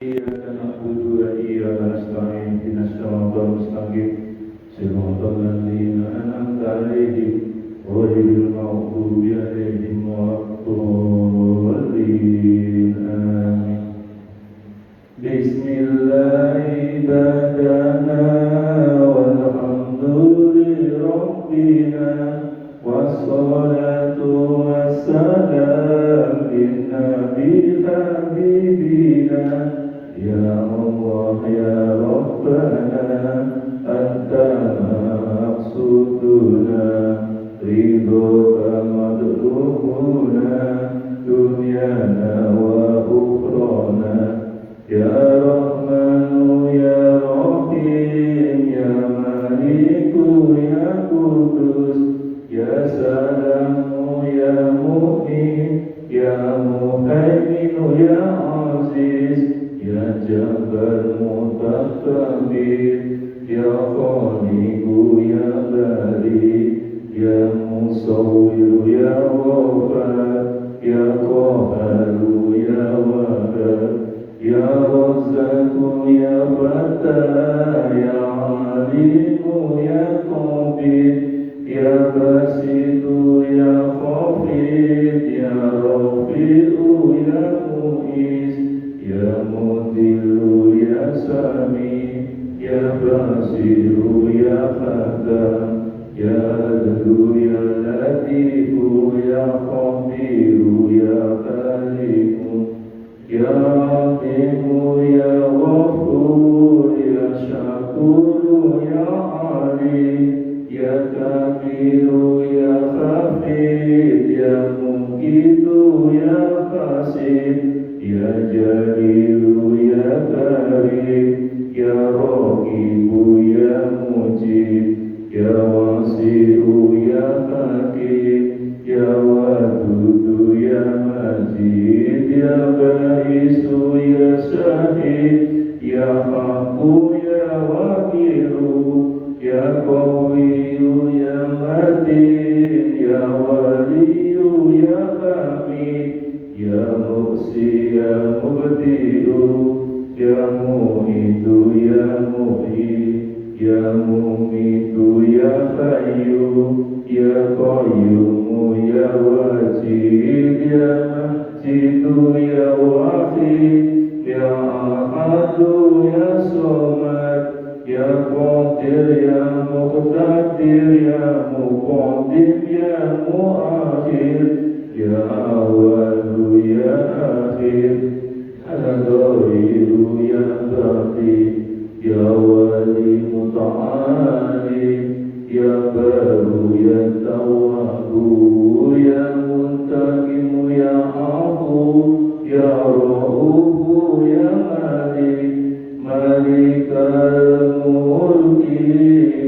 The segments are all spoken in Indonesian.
إياك نعبد وإياك نستعين اهدنا الصراط المستقيم صراط الذين أنعمت عليهم غير المغضوب عليهم ولا الضالين آمين. بسم الله بدأنا والحمد لربنا والصلاة والسلام للنبي حبيبنا يا الله يا ربنا أنت مقصودنا رضاك مدعونا دنيانا وأخرانا يا رحمن يا رحيم يا مالك يا قدوس يا سلام يا مؤمن يا مهيمن يا عزيز يا جبار متكبر يا خالق يا بارئ يا مصور يا غفار يا قهار يا وهاب يا رزاق يا فتاح يا عليم يا خبير يا باسط يا خفيض يا رفيع يا مؤيس يا مذل يا سميع يا بصير يا فتان يا عدل يا لطيف يا خبير يا خالق يا عظيم يا غفور يا شكور يا عليم يا كبير يا خفيف يا مجيد يا قاسم يا جليل يا كريم يا رقيب يا مجيب يا واسع يا حكيم يا ودود يا مجيد يا بائس يا شهيد يا حق يا وكيل يا قوي يا متين يا ولي يا حميد يا مؤسي يا مبدئ يا مميت يا محيي يا مميت يا حي يا قيوم يا وجيد يا مجيد يا وحيد يا أحد يا صمد يا قادر يا مقتدر يا مقدم يا مؤخر يا أول يا آخر يا ظاهر يا باطن يا ولي متعالي يا بر يا تواب يا منتقم يا عفو يا رؤوف يا مالك الملك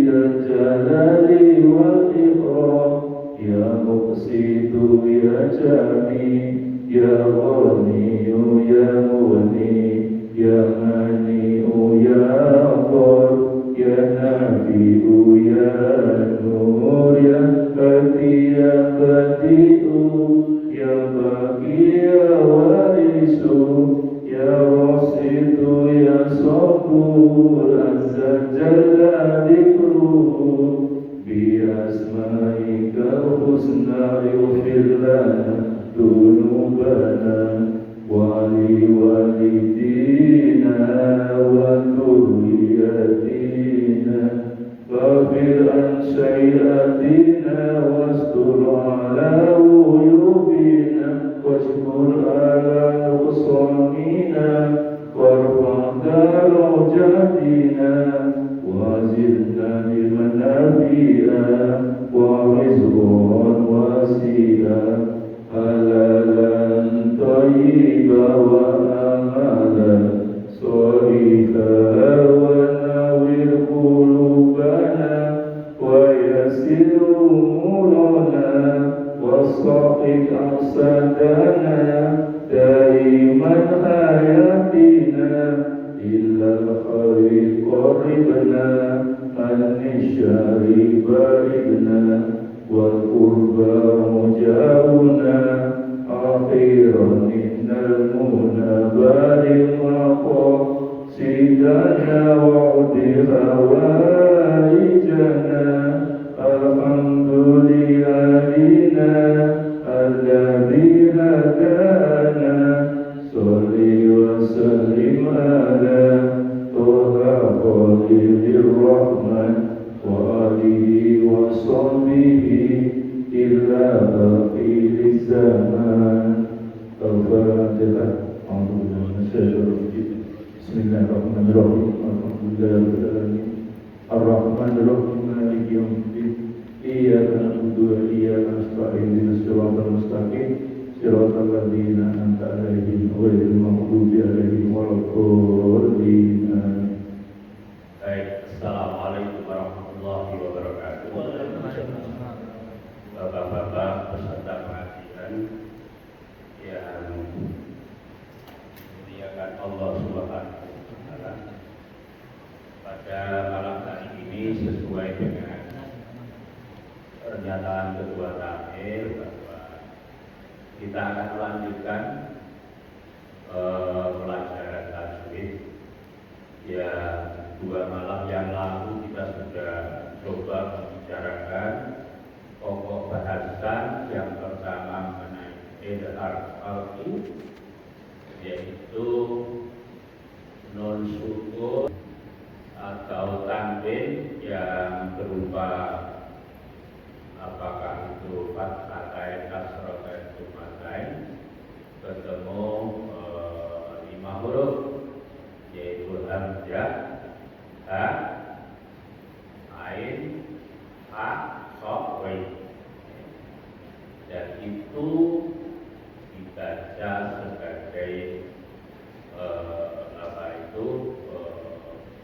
ذا الجلال والإكرام يا مقسط يا جميل يا غني يا مغني يا منيع يا بر يا نبي يا نور يا هادي يا بديع يا باقي يا وارث يا راشد يا صبور عز جل ذكره بأسمائك الحسنى اغفر لنا ذنوبنا ولوالدينا وذرياتنا واغفر عن سيئاتنا واستر على عيوبنا واجبر على نقصاننا وارفع درجاتنا وزدنا بمنافيا ورزقا واسعا حلالا طيبا واملا صالحا ونور قلوبنا ويسر امورنا واصطفق اقصادنا دائما حياتنا إلا الخير قربنا عن الشر بارئنا والقربى مجاونا أخيرا إن المنى بارئ حوائجنا الحمد لأهلنا الذي هدانا صل وسلم على طه خليل الرحمن وآله وصحبه إلى آخر الزمان. الفاتحة. أعوذ بالله من الشيطان الرجيم. بسم الله الرحمن الرحيم. الحمد لله رب العالمين الرحمن الرحيم مالك يوم الدين إياك نعبد وإياك نستعين اهدنا الصراط المستقيم صراط الذين أنعمت عليهم غير المغضوب عليهم ولا الضالين. Baik, Assalamualaikum warahmatullahi wabarakatuh. Bapak-bapak peserta pengajian yang dimuliakan Allah Subhanahu wa Ta'ala, pada malam hari ini sesuai dengan pernyataan Ketua Takmir bahwa kita akan melanjutkan pelajaran tajwid yang 2 malam yang lalu kita sudah coba membicarakan pokok bahasan. Yang pertama mengenai idhar khalqi, yaitu nun sukun atau tanwin yang berupa apakah itu fathatain, kasratain, dhammatain, ketemu 5 huruf, yaitu hamzah, ha, ain, ha, sod, wain. Dan itu dibaca sebagai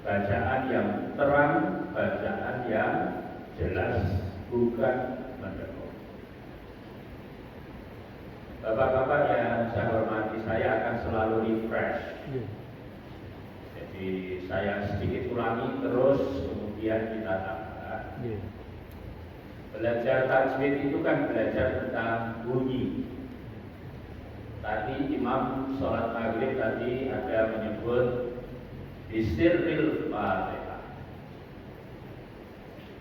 bacaan yang terang, bacaan yang jelas, bukan mendengung. Bapak-bapak yang saya hormati, saya akan selalu refresh. Jadi saya sedikit ulangi terus, kemudian kita tambah. Belajar tajwid itu kan belajar tentang bunyi. Tadi Imam sholat maghrib tadi ada menyebut bisirril Fatihah.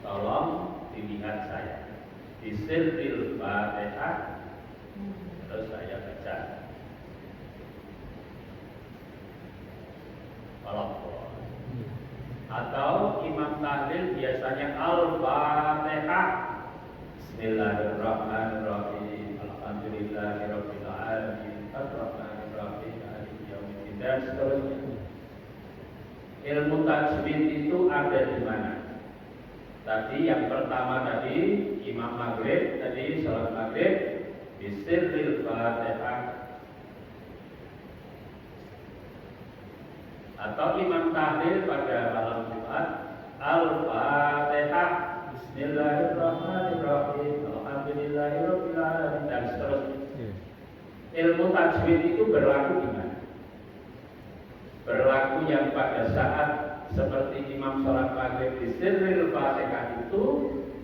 Tolong dilihat saya. Bisirril Fatihah. Terus saya baca. Atau Imam Tahlil biasanya Al-Fatihah. Bismillahirrahmanirrahim. Alhamdulillahirabbil alamin. Ar-Rahmanirrahim. Maliki yaumiddin. Dan seterusnya. Ilmu tajwid itu ada di mana? Tadi yang pertama tadi Imam Maghrib tadi salat Maghrib bisirril Fatihah. Atau Imam Tahlil pada malam Jumat Al-Fatihah, Bismillahirrahmanirrahim, Alhamdulillahirabbil alamin, dan seterusnya. Ilmu tajwid itu berlaku di mana? Berlaku yang pada saat seperti Imam sholat maghrib di sirril Fatihah itu,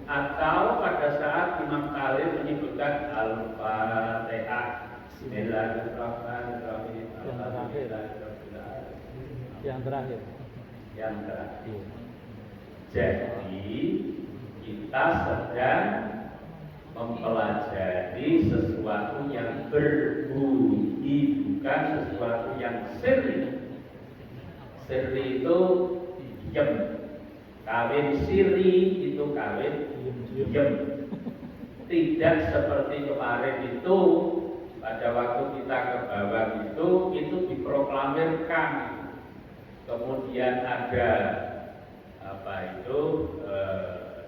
atau pada saat Imam Tahlil menyebutkan Al-Fatihah, Bismillahirrahmanirrahim, Alhamdulillahirabbil alamin. Yang terakhir. Jadi kita sedang mempelajari sesuatu yang berbunyi, bukan sesuatu yang sirri. Sirri itu diam. Kawin sirri itu kawin diam. Tidak seperti kemarin itu, pada waktu kita ke bawah itu diproklamirkan. Kemudian ada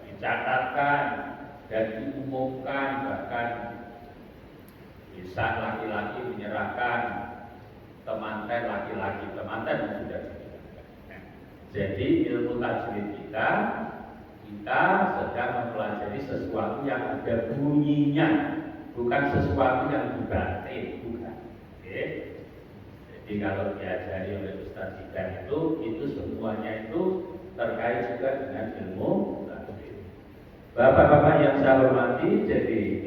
dicatatkan dan diumumkan, bahkan bisa laki-laki menyerahkan temanten laki-laki, temanten sudah. Jadi ilmu tajwid kita sedang mempelajari sesuatu yang ada bunyinya, bukan sesuatu yang dibatin, bukan. Oke. Jadi kalau diajari oleh Ustaz Zidan itu semuanya itu terkait juga dengan ilmu tajwid. Bapak-bapak yang saya hormati, jadi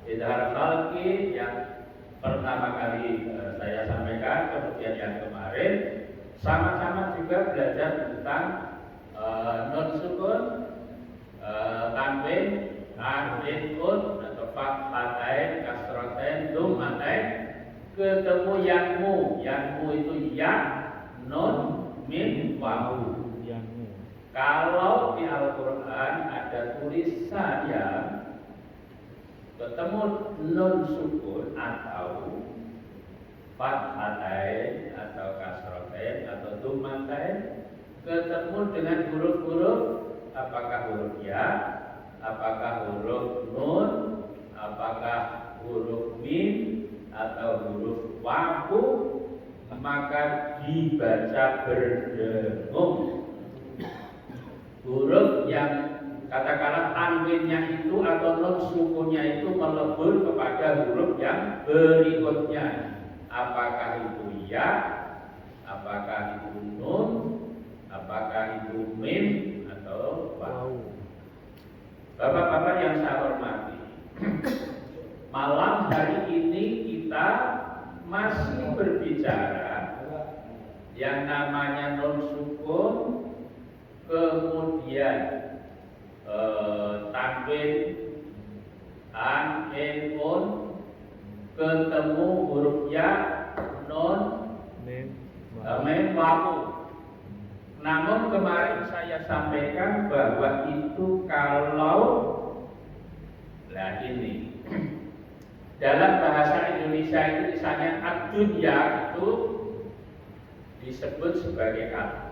idhar khalqi yang pertama kali saya sampaikan, kemudian yang kemarin sama-sama juga juga belajar tentang nun sukun, tanwin, ain, un atau fathatain, kasratain, dhammatain, ketemu yangmu itu ya, nun, mim, wawu. Kalau di Al-Quran ada tulisan yang ketemu nun sukun atau fathatain atau kasratain atau dhammatain, ketemu dengan huruf-huruf, apakah huruf ya, apakah huruf nun, apakah huruf mim atau huruf wawu, maka dibaca berdengung. Huruf yang katakanlah tanwinnya itu atau nun sukunnya itu melebur kepada huruf yang berikutnya. Apakah itu ya, apakah itu nun, apakah itu mim atau wawu. Bapak-bapak yang saya hormati, malam hari ini kita masih berbicara yang namanya nun sukun, kemudian tanwin, an, en, un, ketemu huruf ya, nun, mim, wawu. Namun kemarin saya sampaikan bahwa itu kalau ini dalam bahasa Indonesia itu misalnya ad-dunya itu disebut sebagai kata.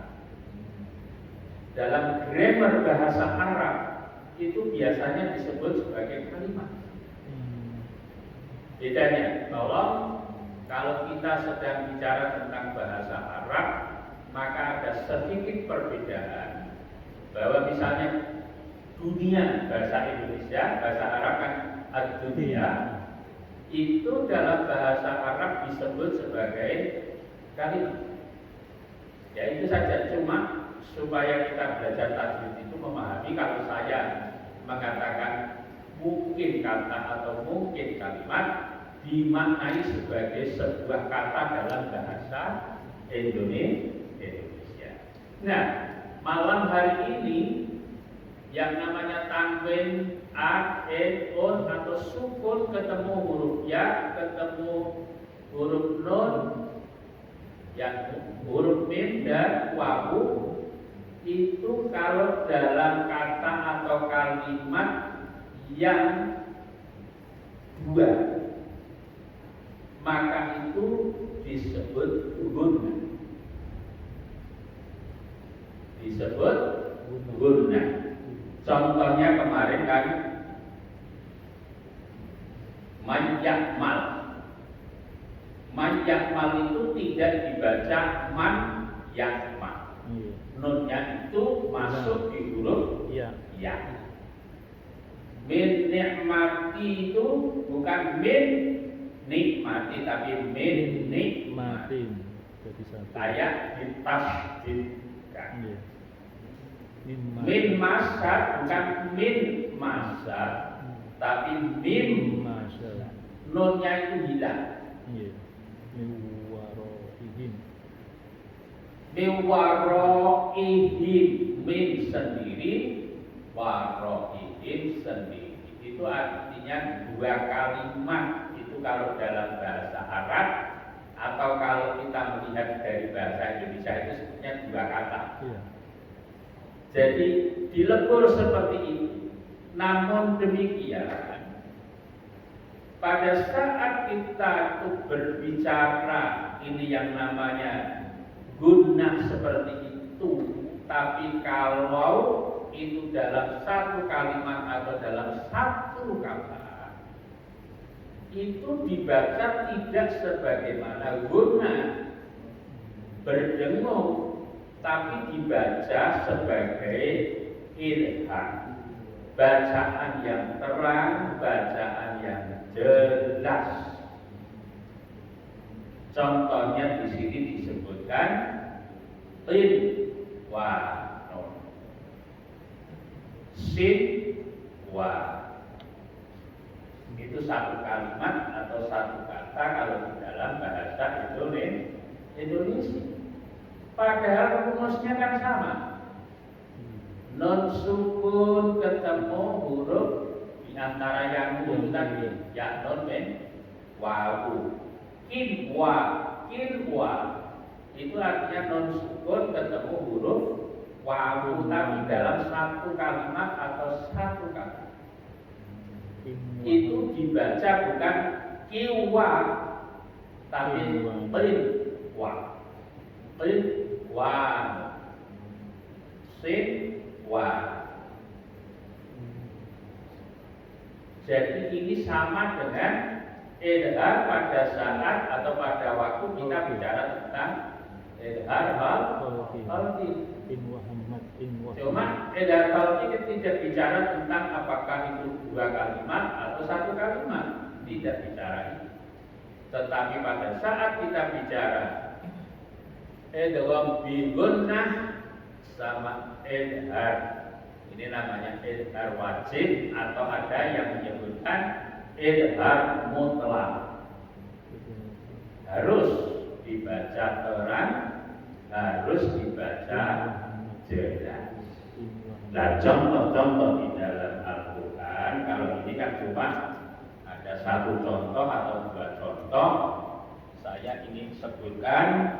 Dalam grammar bahasa Arab itu biasanya disebut sebagai kalimat. Bedanya, kalau kita sedang bicara tentang bahasa Arab, maka ada sedikit perbedaan. Bahwa misalnya dunia bahasa Indonesia, bahasa Arab kan ad-dunya, itu dalam bahasa Arab disebut sebagai kalimat. Ya itu saja, cuma supaya kita belajar tajwid itu memahami kalau saya mengatakan mungkin kata atau mungkin kalimat dimaknai sebagai sebuah kata dalam bahasa Indonesia. Nah, malam hari ini yang namanya tanwin, a, e, un atau sukun ketemu huruf ya, ketemu huruf nun, yang huruf mim dan wawu, itu kalau dalam kata atau kalimat yang dua, maka itu disebut gunnah. Disebut gunnah. Contohnya kemarin kan man-yakmal. Man-yakmal itu tidak dibaca man-yakmal. Nunnya itu masuk di huruf ya. Min nikmati itu bukan min nikmati tapi min nikmati. Kayak ditasdidkan. Min masad bukan min masad tapi min masad. Nunnya itu hilang. Miwaro'ihim, min sendiri, waro'ihim sendiri. Itu artinya dua kalimat. Itu kalau dalam bahasa Arab, atau kalau kita melihat dari bahasa Indonesia itu sebutnya dua kata. Jadi dilebur seperti itu. Namun demikian, pada saat kita itu berbicara ini yang namanya gunnah seperti itu, tapi kalau itu dalam satu kalimat atau dalam satu kata, itu dibaca tidak sebagaimana gunnah berdengung, tapi dibaca sebagai ilham, bacaan yang terang, bacaan yang jelas. Contohnya di sini disebutkan tin wa nun, sin wa. Itu satu kalimat atau satu kata kalau di dalam bahasa Indonesia. Padahal rumusnya kan sama. Non sukun ketemu huruf di antara yang itu tadi, ya non men wawu. Kinwa itu artinya non sukun ketemu huruf wawu tapi dalam satu kalimat atau satu kata. Itu dibaca bukan kiwa tapi qinwa. Qinwa. Sinwa. Jadi ini sama dengan idhar pada saat atau pada waktu kita bicara tentang idhar khalqi. Cuma idhar khalqi tidak bicara tentang apakah itu dua kalimat atau satu kalimat, tidak bicara itu. Tetapi pada saat kita bicara idgham bi gunnah sama idhar, ini namanya idhar wajib atau ada yang menyebutkan idhar mutlak. Harus dibaca terang, harus dibaca jelas. Nah, contoh-contoh di dalam Al-Quran, kalau ini kan cuma ada satu contoh atau dua contoh. Saya ingin sebutkan,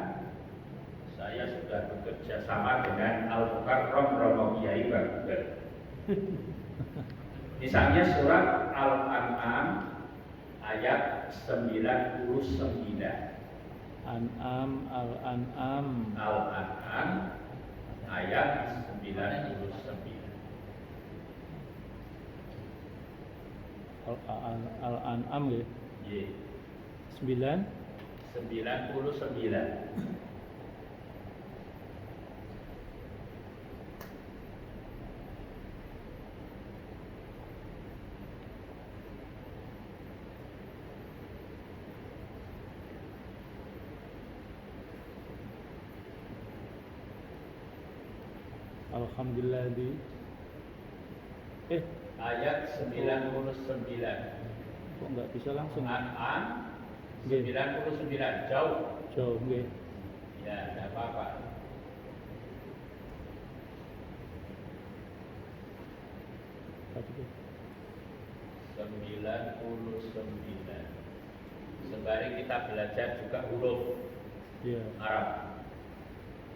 saya sudah bekerja sama dengan Al-Mukarram Romo Kiai Baghdad. Misalnya surat Al-An'am ayat 99. An'am, Al-An'am. Al-An'am ayat 99. Al-An'am ya. Ye. 9. 99. Alhamdulillah di ayat 99. kok nggak bisa langsung? An'am 99 jauh. Jauh nggih. Ya, tidak apa-apa. Tadi 99. Sembari kita belajar juga huruf ya. Arab.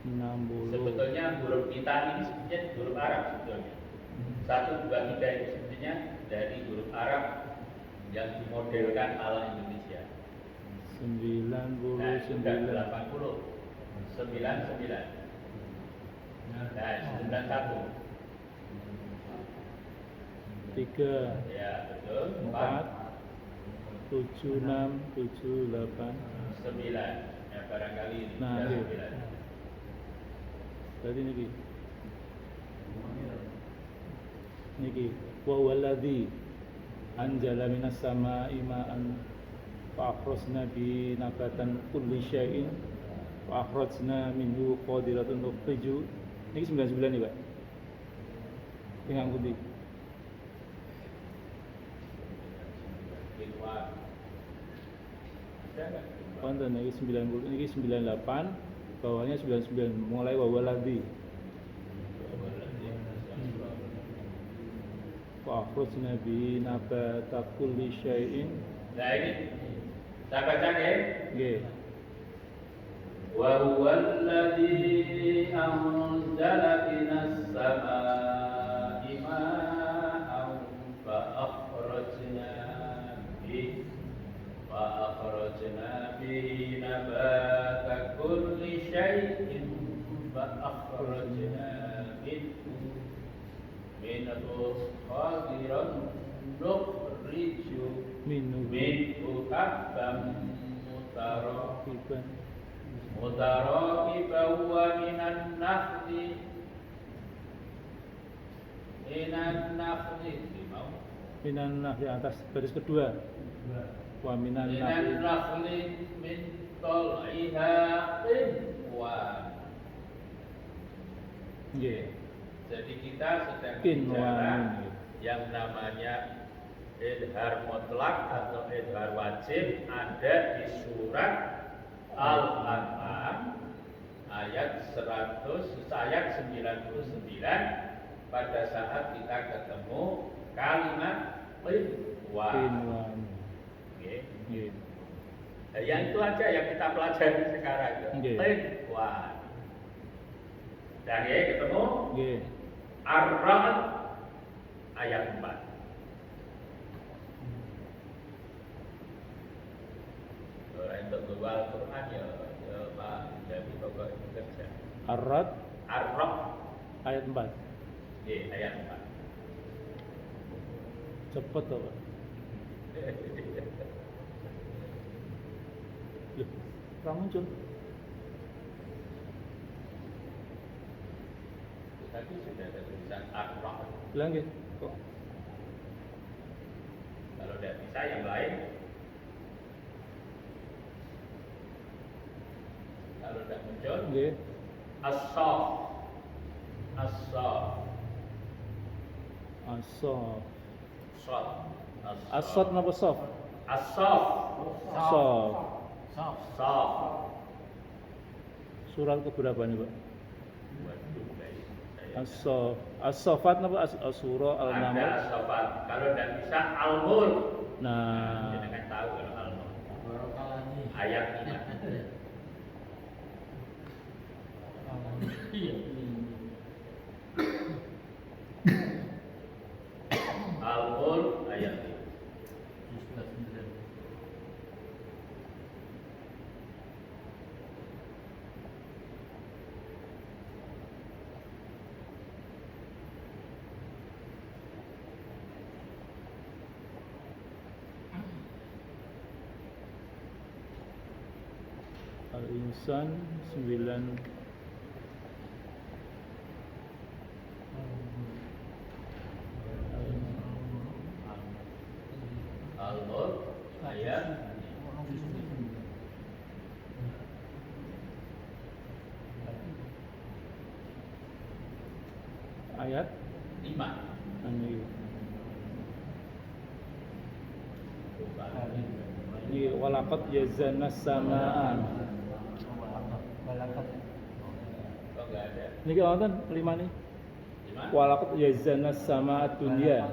60. Sebetulnya huruf kita ini sebenarnya huruf Arab sebetulnya. 1, 2, 3 itu sebenarnya dari huruf Arab yang dimodelkan ala Indonesia. 99. Nah, sudah 80. 99. Nah, 91. 3. Ya, betul. 4. 7, 6, 7, 8. 9. Ya, barangkali ini Nah, sudah iya. 9. Tadi niki wa walladzi anjala minas samaa'i ma'an fa akhrajna bi nabatan kulli syai'in fa akhrajna minhu qadiratun nukhriju. Niki 99 nih, Pak. Tinggal putih. Konten niki 90, niki 98, bawahnya 99, mulai wa walladzi wa akhrajna bi nabata kulli syai'in. Nah, ini saya baca ya. Nggih. Wa huwa alladzi anzala minas samaa'i ma'an fa akhrajna bihi nabata kulli syai'in fa akhrajna minhu qadiran nukhriju minhu habban mutarakiban wa minan nakhli Minan di atas baris kedua. Wa minan nakhli min tal'iha qinwan. Nggih. Jadi kita sedang Qinwan. bicara yang namanya idhar mutlak atau idhar wajib ada di surat Al-An'am ayat 99 pada saat kita ketemu kalimat qinwan. Qinwan. Nggih. Nggih. Nah, yang itu aja yang kita pelajari sekarang itu. Nggih. Qinwan. Dan ya ketemu Nggih. Ar-Ra'd ayat 4. Orang untuk bawa Al-Quran ya Pak, jadi pokoknya kerja. Ar-Ra'd Ar-Ra'd ayat 4. ayat 4. Cepet toh, Pak. Loh, ora muncul. Tadi sudah ada tulisan Ar-Ra'd. Bilang nggih. Kok Kalau tidak bisa yang lain. Kalau tidak muncul, nggih. As-Saff. As-Saff. As-Saff. Shad. As-Sad napa Saf? As-Saff. Saf. Saff. Surat keberapa nih, Pak? Waduh, guys. As-Saf. As-Safat napa As-Surah Ada Al-Naml? As-Saffat. Kalau tidak bisa Al-Mulk. Nah, Kita kan tahu kalau Al-Mulk. Ayat 5. Al-Mulk ayat 5. Al-Insan 9. Al-Mulk ayat Ayat 5. ini. Ini walaqad yazana samaan. Kok enggak ada? Niki wonten 5 nih. 5. Walaqad yazana samaa dunya.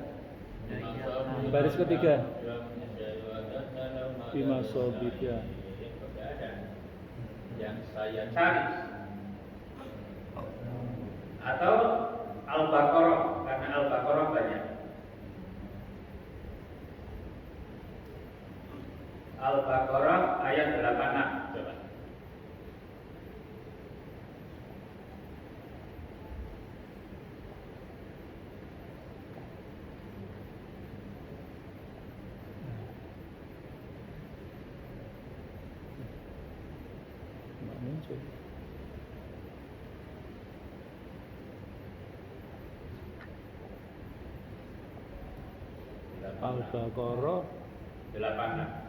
Baris ketiga. Bima sobika. Yang saya cari atau Al-Baqarah, karena Al-Baqarah banyak. Al-Baqarah ayat 86. Coba. Nggak muncul. Al-Baqarah 86.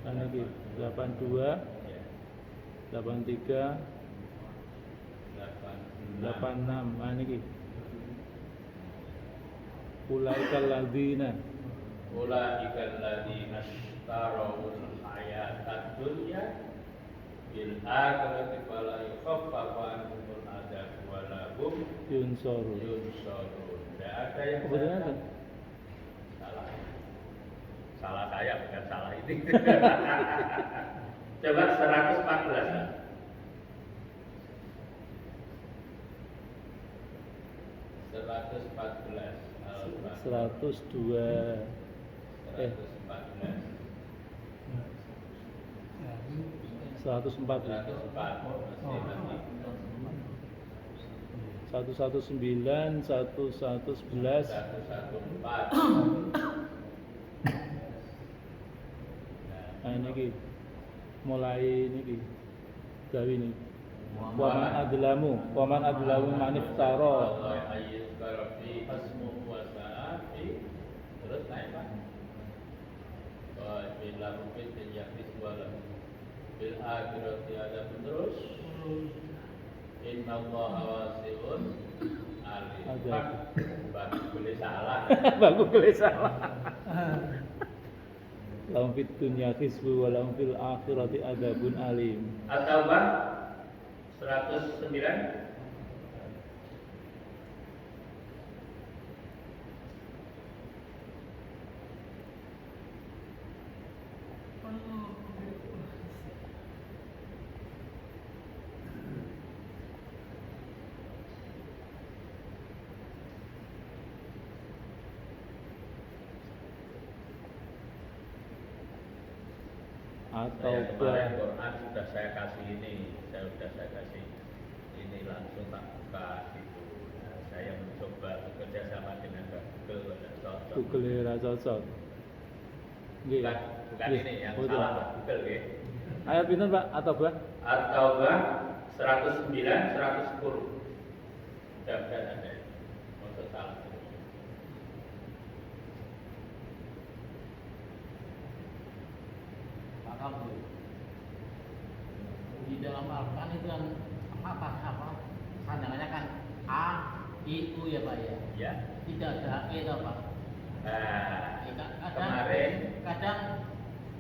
kan iki 82 83 86 nah niki ulaikal ladzina Ulaikal ladzina ishtarawul hayatad dunya bil akhirati fala yukhaffafu anhumul adzab wa lahum yunsarun. yunsarun. Tidak ada yang Kebetulan kan? salah. Salah saya bukan salah ini. Coba 114. 102 104 119 111 nah ini mulai ini gawi ini waman adlamu man iftara terus naik Pak. Bila mungkin terjadi Bil akhirati ada terus. Inna Allah wasi'un alim. Ada. Bagus boleh salah. Bagus boleh salah. Lahum fid dunya khizbu wa lahum fil akhirati adzabun alim. At-Taubah 109. Atau Saya kemarin Quran sudah saya kasih ini, saya kasih ini langsung tak buka itu. Nah, saya mencoba bekerja sama dengan Google dan cocok. Google ra cocok. Nggih. Bukan Nggih. ini yang Betul. salah Pak Google ya. Ayat pinten Pak? Atau Pak? At-Taubah 109 110. Sudah ada. Maksud salah. Kamu di dalam Al-Quran itu kan apa sandangannya kan A, I, U ya Pak ya. Ya. Tidak ada E atau Pak. Kadang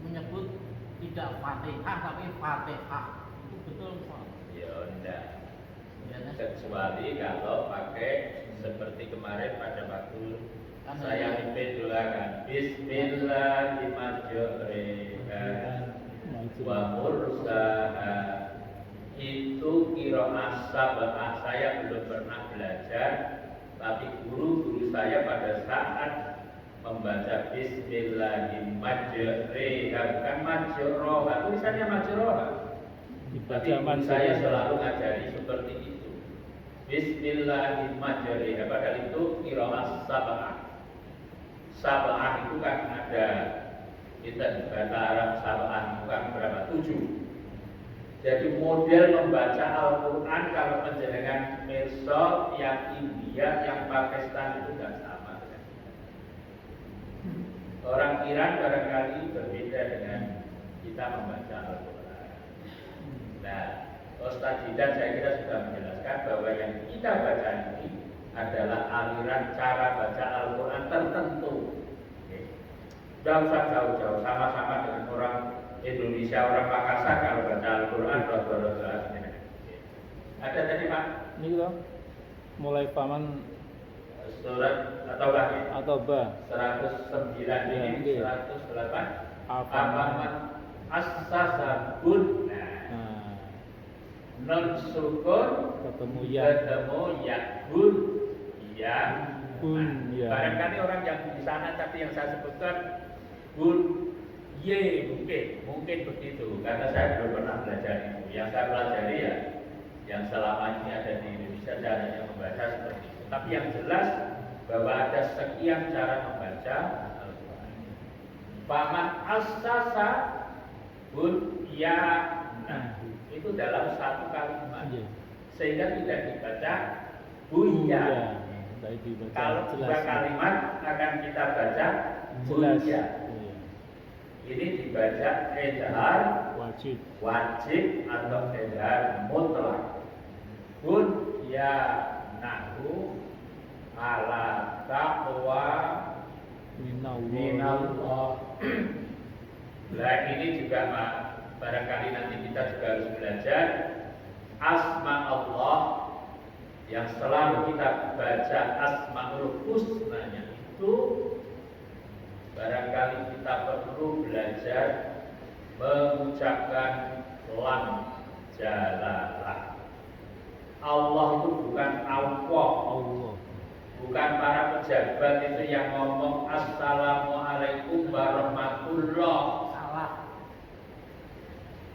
menyebut tidak Fatihah tapi Fatihah. Itu betul Pak. Ya enggak. Ya, kan? Kecuali kalau pakai seperti kemarin pada waktu Kan saya ada- pimpin doakan Bismillahirrahmanirrahim wa mursaha. Itu qiraah sab'ah saya belum pernah belajar, tapi guru-guru saya pada saat membaca Bismillahirrahmanirrahim, bukan majroha, tulisannya majroha, tapi guru saya selalu ngajari seperti itu. Bismillahirrahmanirrahim, padahal itu qiraah sab'ah. Sab'ah itu kan ada, kita bahasa Arab sab'ah itu kan berapa? 7. Jadi model membaca Al-Quran kalau penjenengan Mirsa yang India, yang Pakistan itu tidak sama dengan kita. Orang Iran barangkali berbeda dengan kita membaca Al-Quran. Nah, Ustaz Jidan saya kira sudah menjelaskan bahwa yang kita baca ini adalah aliran cara baca Al-Quran tertentu. Tidak usah jauh-jauh, sama-sama dengan orang Indonesia, orang Makassar kalau baca Al-Quran rodo-rodo. Ada tadi Pak? Ini kita mulai paman Surat At-Taubah ya? At-Taubah 109 ini Ya, 108 Afaman As-Sasabun. Nah, Non sukun ketemu ya ketemu yakun ya. Bun, ya. Barangkali orang yang di sana tapi yang saya sebutkan bun ye mungkin begitu karena saya belum pernah belajar itu. Yang saya pelajari ya yang selama ini ada di Indonesia caranya membaca seperti itu. Tapi yang jelas bahwa ada sekian cara membaca Al-Quran. Paman as-sasa bun ya nah itu dalam satu kalimat Iya. sehingga tidak dibaca buya. Tadi dibaca Kalau dua kalimat akan kita baca jelas. buya. Iya. Ini dibaca edhar Wajib. wajib atau edhar mutlak. Bun ya nahu ala taqwa minallah. Nah ini juga barangkali nanti kita juga harus belajar asma Allah yang selalu kita baca asmaul husnanya itu barangkali kita perlu belajar mengucapkan lam jalalah. Allah itu bukan Allah, Allah. bukan para pejabat itu yang ngomong assalamualaikum warahmatullah Salah.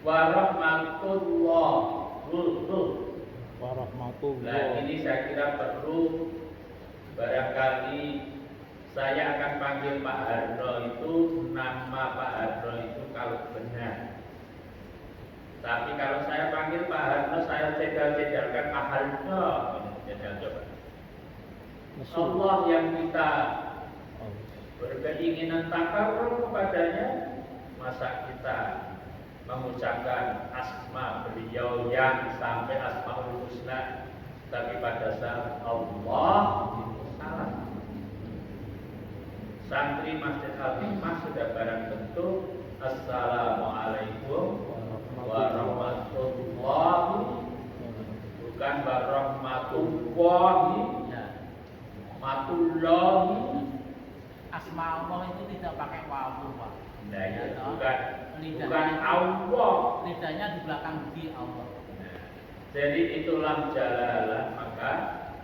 warahmatullah. Warahmatullah. Nah ini saya kira perlu barangkali saya akan panggil Pak Harno itu nama Pak Harno itu kalau benar. Tapi kalau saya panggil Pak Harno saya cedal-cedalkan Pak Harno. Cedal coba. Allah yang kita berkeinginan takarruf kepadanya, masa kita mengucapkan asma beliau yang sampai asmaul husna, tapi pada saat Allah salah. Santri Masjid Al-Hikmah sudah barang tentu Assalamualaikum warahmatullahi, bukan warahmatullahi, Ya. matullahi. Asma Allah itu tidak pakai wawu, Pak. Nah, ya, toh. bukan Lidahnya- Allah. Lidahnya di belakang di Allah. Nah, jadi itulah jalalah, maka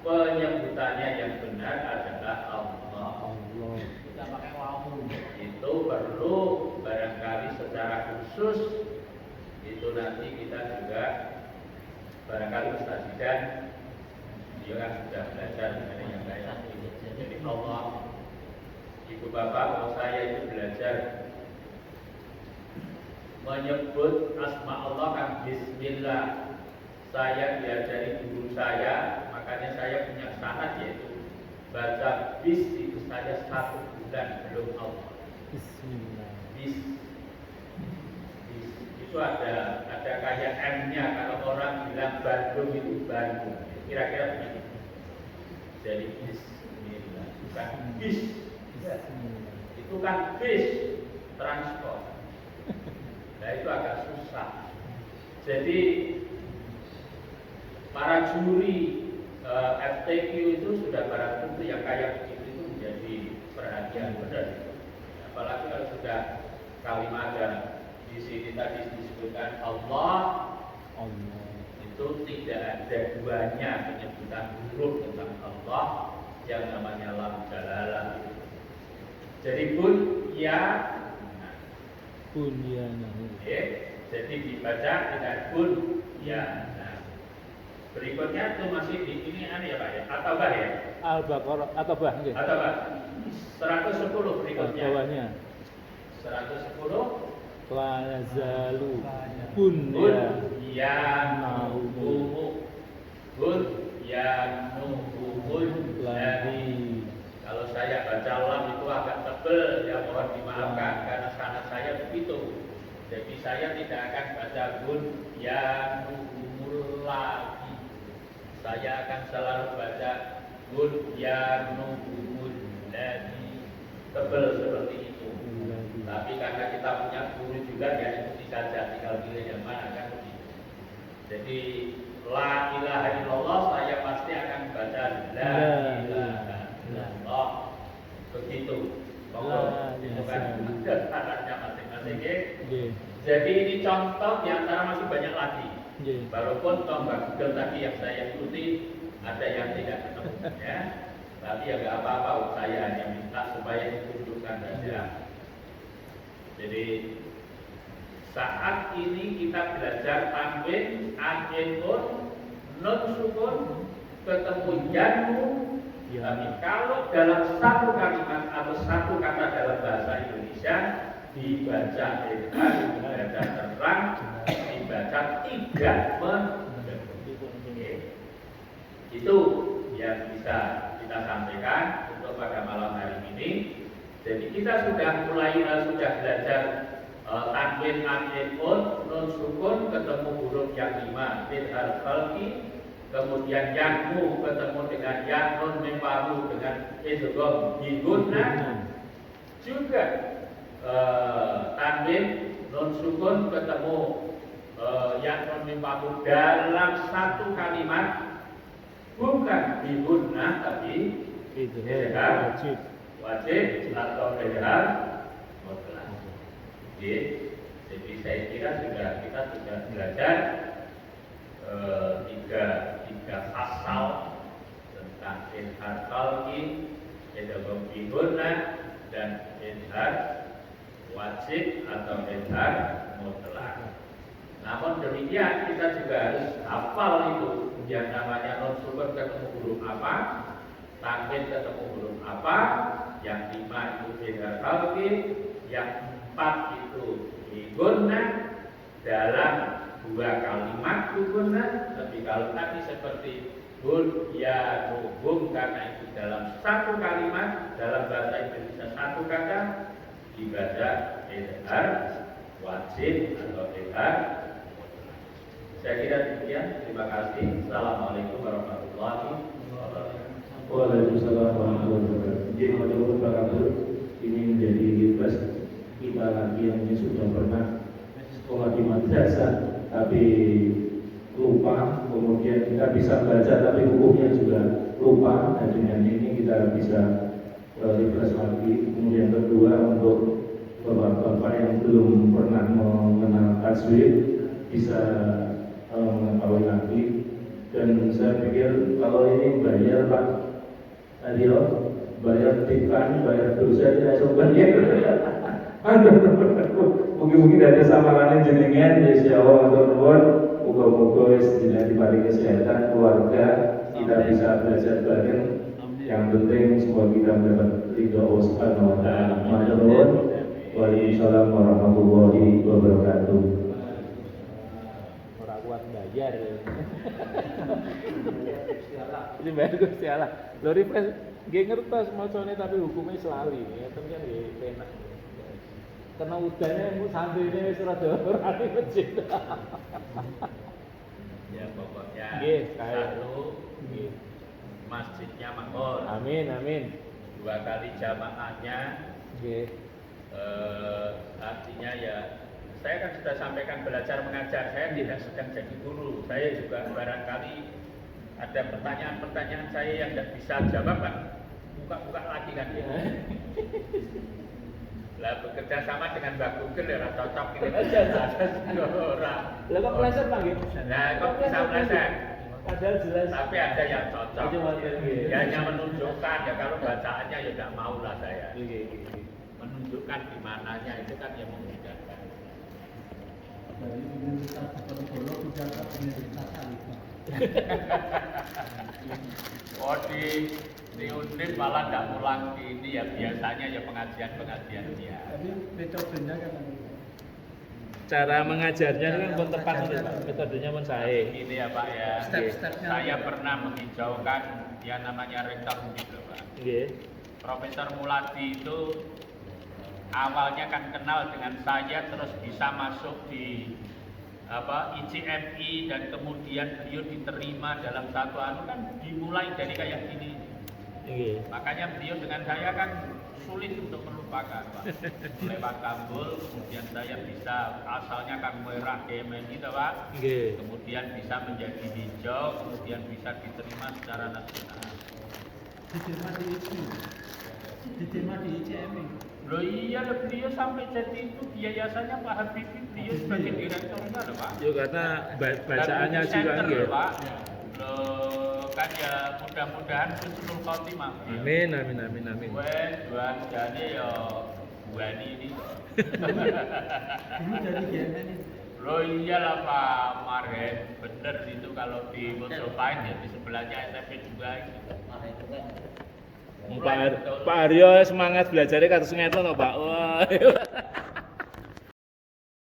penyebutannya yang benar adalah Allah. Allah. Tidak pakai wawu. Itu perlu barangkali secara khusus itu nanti kita juga barangkali Ustaz Zidan dia kan sudah belajar mengenai yang kayak itu. Jadi Allah, ibu bapak, kalau saya itu belajar menyebut asma Allah kan Bismillah. Saya diajari guru saya, makanya saya punya syarat yaitu baca bis itu saja 1 bulan belum Allah. Bismillah. Bis itu ada kayak M-nya. Kalau orang bilang Bandung itu Bandung, kira-kira begitu. Jadi Bismillah, bukan bis. Ya. Bismillah. Itu kan bis transport. Nah itu agak susah. Jadi para juri FTQ itu sudah barang tentu yang kayak begitu itu menjadi perhatian benar. Apalagi kalau sudah kalimat ada di sini tadi disebutkan Allah, Allah. itu tidak ada duanya penyebutan huruf tentang Allah yang namanya lam jalalah. Jadi pun ya, Bunyanahu. jadi dibaca dengan pun ya. Nah, berikutnya itu masih di ini ya Pak ya, atau bah ya, Al-Baqarah atau bah nggih? atau bah 110 berikutnya. Bawahnya. 110 La yazalu Bun ya yanuhu Bun yanuhul ladzi. Kalau saya baca lam itu agak tebel, ya mohon dimaafkan karena sanad saya begitu. Jadi saya tidak akan baca bun yanuhul ladzi. Saya akan selalu baca bun yanuhul ladzi. Tebel seperti itu. Tapi karena kita punya guru juga, dia ikuti saja, tinggal pilih yang mana kan begitu. Jadi la ilaha illallah saya pasti akan baca la ilaha illallah. Begitu. Itu kan ada syaratnya masing-masing. Nggih. Jadi ini contoh, di antara masih banyak lagi. Nggih. Walaupun tombak Google tadi yang saya ikuti ada yang tidak ketemu ya. Tapi ya nggak apa-apa, saya hanya minta supaya ditunjukkan saja. Jadi saat ini kita belajar tanwin, anjekun, nun sukun, ketemu yanmu. Ya. Tapi kalau dalam satu kalimat atau satu kata dalam bahasa Indonesia dibaca dengan dibaca terang, dibaca tidak itu yang bisa kita sampaikan untuk pada malam hari ini. Jadi kita sudah sudah belajar tanwin, anjekun, nun sukun, ketemu huruf yang 5 bil harfalki, kemudian yanmu ketemu dengan ya, nun mim wawu dengan idgham di gunnah. Juga tanwin, nun sukun ketemu ya, nun mim wawu dalam satu kalimat, bukan di gunnah tapi Idhar wajib. wajib atau idhar mutlak. Jadi saya kira kita sudah belajar tiga pasal tentang idhar qalbi, idgham fi gunnah, dan idhar wajib atau idhar mutlak. Namun demikian kita juga harus hafal itu yang namanya nun sukun ketemu huruf apa, tanwin ketemu huruf apa, yang 5 itu idhar qalbi, yang 4 itu di gunnah dalam 2 kalimat di gunnah. Tapi kalau tadi seperti bun ya hum, karena itu dalam 1 kalimat dalam bahasa Indonesia 1 kata, dibaca idhar wajib atau bebas. Saya kira demikian. Terima kasih. Assalamualaikum warahmatullahi wabarakatuh. Waalaikumsalam warahmatullahi wabarakatuh. Jadi menurut Pak Kabur, ini menjadi plus kita lagi yang ini sudah pernah sekolah di madrasah tapi lupa, kemudian kita bisa baca tapi hukumnya juga lupa, dan dengan ini kita bisa refresh lagi. Kemudian kedua, untuk bapak-bapak yang belum pernah mengenal tajwid bisa mengetahui lagi. Dan saya pikir kalau ini bayar Pak Aryo, bayar tikan, bayar dosa, saya coba ya. Mungkin ada samarannya jenengan, ya Allah atau nuwun, moga-moga tidak diparingi kesehatan keluarga, kita bisa belajar bareng. Yang penting semua kita mendapat ridho Allah Subhanahu wa taala. Matur nuwun. Waalaikumsalam warahmatullahi wabarakatuh. Ora kuat bayar. Ini bayar Gusti Allah. Lho refresh nggih ngertos macane tapi hukumnya selali. Ngeten kan nggih penak. Kena udannya santrine wis rada ora di masjid. Ya pokoknya Nggih, kae. satu masjidnya makmur. Amin, amin. 2 kali jamaahnya, Nggih. artinya ya saya kan sudah sampaikan belajar mengajar, saya tidak sedang jadi guru. Saya juga barangkali ada pertanyaan-pertanyaan saya yang tidak bisa jawab kan, buka-buka lagi kan gitu. Lah bekerja sama dengan Mbak Google ya cocok gitu. Orang. Lah kok pleset Pak nggih? Nah, kok bisa meleset? Padahal jelas. Tapi ada yang cocok. Itu maksudnya, nggih. Ya hanya menunjukkan ya, kalau bacaannya ya tidak mau lah saya. Nggih, nggih. Menunjukkan di mananya itu kan yang memudahkan. Dari Universitas Diponegoro sudah ke Universitas Alifah. Oh di Undip malah tidak pulang di ini ya, biasanya ya pengajian dia. Tapi metodenya kan Cara mengajarnya itu kan pun tepat Pak. Metodenya pun sae. Ini ya Pak ya. Step-stepnya. Saya pernah menghijaukan yang namanya rektor Undip loh Pak. Nggih. Profesor Muladi itu awalnya kan kenal dengan saya, terus bisa masuk di ICMI, dan kemudian beliau diterima dalam satu kan dimulai dari kayak gini. Nggih. Makanya beliau dengan saya kan sulit untuk melupakan Pak. Lewat Kambul, kemudian saya bisa asalnya kan merah kemen gitu Pak. Nggih. Kemudian bisa menjadi hijau, kemudian bisa diterima secara nasional. diterima di ICMI. Diterima di ICMI. Loh iya, beliau sampai jadi itu di yayasannya Pak Habibie, beliau sebagai direkturnya loh Pak. Yo karena bacaannya Dan juga center nggih. loh, Pak. Loh kan ya mudah-mudahan husnul khotimah. Amin, amin, amin, amin. Wes buat jadi ya wani ini. Dulu dari GMN ini. Loh iyalah Pak Marhen, bener itu kalau di Mojopain ya di sebelahnya SMP juga itu. Pak Aryo semangat belajarnya kados ngeten lho Pak. Wah.